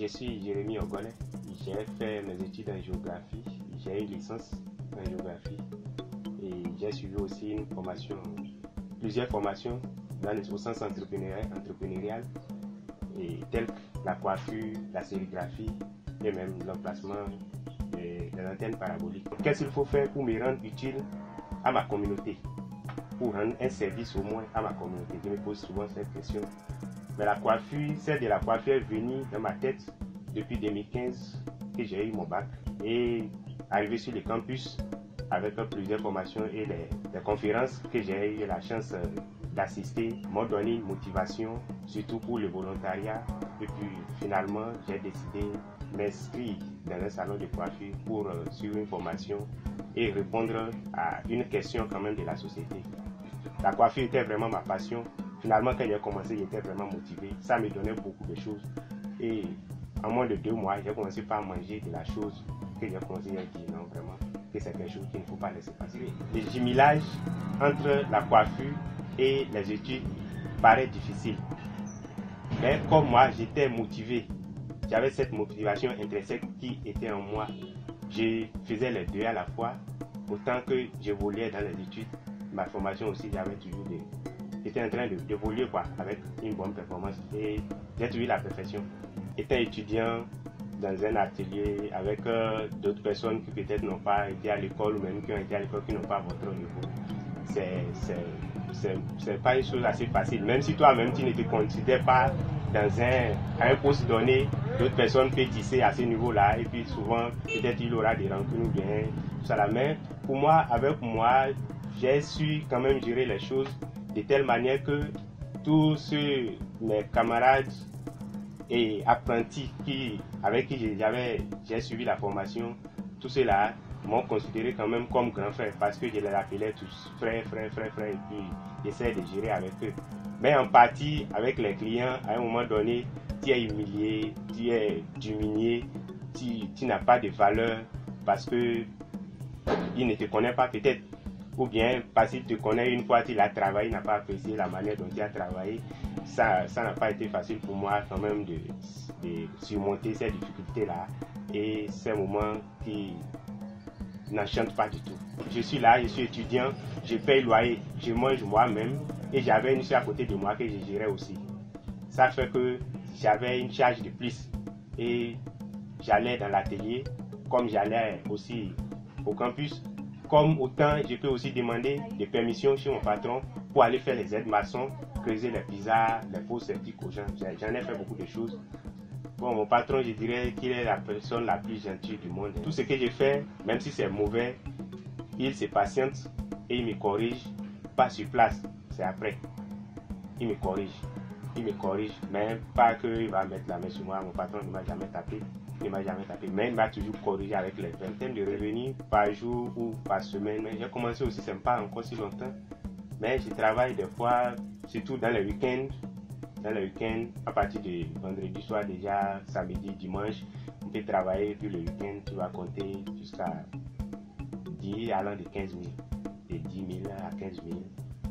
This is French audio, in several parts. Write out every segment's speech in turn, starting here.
Je suis Jérémy Ogolet, j'ai fait mes études en géographie, j'ai une licence en géographie et j'ai suivi aussi plusieurs formations au sens entrepreneurial, et telles que la coiffure, la sérigraphie et même l'emplacement des antennes paraboliques. Qu'est-ce qu'il faut faire pour me rendre utile à ma communauté, pour rendre un service au moins à ma communauté? Je me pose souvent cette question. Mais la coiffure, celle de la coiffure est venue dans ma tête depuis 2015 que j'ai eu mon bac, et arrivé sur le campus avec plusieurs formations et des conférences que j'ai eu la chance d'assister m'ont donné une motivation, surtout pour le volontariat. Et puis finalement, j'ai décidé de m'inscrire dans un salon de coiffure pour suivre une formation et répondre à une question quand même de la société. La coiffure était vraiment ma passion. Finalement, quand j'ai commencé, j'étais vraiment motivé. Ça me donnait beaucoup de choses. Et en moins de 2 mois, j'ai commencé par manger de la chose que j'ai commencé à dire non, vraiment, que c'est quelque chose qu'il ne faut pas laisser passer. Le jumelage entre la coiffure et les études paraît difficile. Mais comme moi, j'étais motivé. J'avais cette motivation intrinsèque qui était en moi. Je faisais les deux à la fois. Autant que j'évoluais dans les études, ma formation aussi, j'étais en train d'évoluer avec une bonne performance et j'ai trouvé la perfection. Étant étudiant dans un atelier avec d'autres personnes qui peut-être n'ont pas été à l'école ou même qui ont été à l'école qui n'ont pas votre niveau, c'est pas une chose assez facile. Même si toi-même tu ne te considères pas à un poste donné, d'autres personnes peuvent tisser à ce niveau-là et puis souvent peut-être il aura des rancunes ou bien tout ça là. Mais pour moi, avec moi, j'ai su quand même gérer les choses de telle manière que tous mes camarades et apprentis avec qui j'ai suivi la formation, tous ceux-là m'ont considéré quand même comme grand frère parce que je les appelais tous frère, et puis j'essaie de gérer avec eux. Mais en partie, avec les clients, à un moment donné, tu es humilié, tu es diminué, tu n'as pas de valeur parce qu'ils ne te connaissent pas peut-être. Ou bien parce qu'il te connaît une fois, il a travaillé, il n'a pas apprécié la manière dont il a travaillé. Ça n'a pas été facile pour moi quand même de surmonter ces difficultés-là et ces moments qui n'enchantent pas du tout. Je suis là, je suis étudiant, je paye loyer, je mange moi-même et j'avais une soeur à côté de moi que je gérais aussi. Ça fait que j'avais une charge de plus et j'allais dans l'atelier comme j'allais aussi au campus. Comme autant, je peux aussi demander des permissions chez mon patron pour aller faire les aides maçons, creuser les pizzas, les faux sceptiques aux gens. J'en ai fait beaucoup de choses. Bon, mon patron, je dirais qu'il est la personne la plus gentille du monde. Tout ce que je fais, même si c'est mauvais, il se patiente et il me corrige, pas sur place, c'est après. Il me corrige, mais pas qu'il va mettre la main sur moi. Mon patron ne m'a jamais tapé. Mais il m'a toujours corrigé avec les vingtaines de revenus par jour ou par semaine. Mais j'ai commencé aussi, ça ne pas encore si longtemps. Mais je travaille des fois, surtout dans les week-ends. À partir de vendredi soir, déjà samedi, dimanche, on peut travailler. Puis le week-end, tu vas compter jusqu'à 10 allant de 15 000. De 10 000 à 15 000.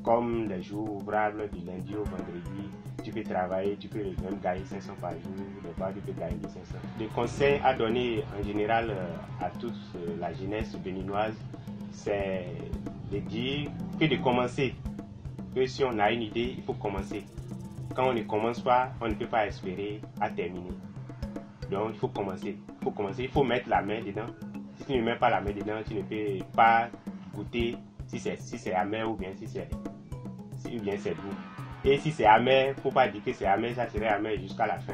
Comme les jours ouvrables du lundi au vendredi, tu peux travailler, tu peux même gagner 500 par jour, des fois tu peux gagner 500. Le conseil à donner en général à toute la jeunesse béninoise, c'est de dire que de commencer. Que si on a une idée, il faut commencer. Quand on ne commence pas, on ne peut pas espérer à terminer. Donc il faut commencer. Il faut mettre la main dedans. Si tu ne mets pas la main dedans, tu ne peux pas goûter si c'est amer ou bien si c'est doux. Et si c'est amer, il ne faut pas dire que c'est amer, ça serait amer jusqu'à la fin.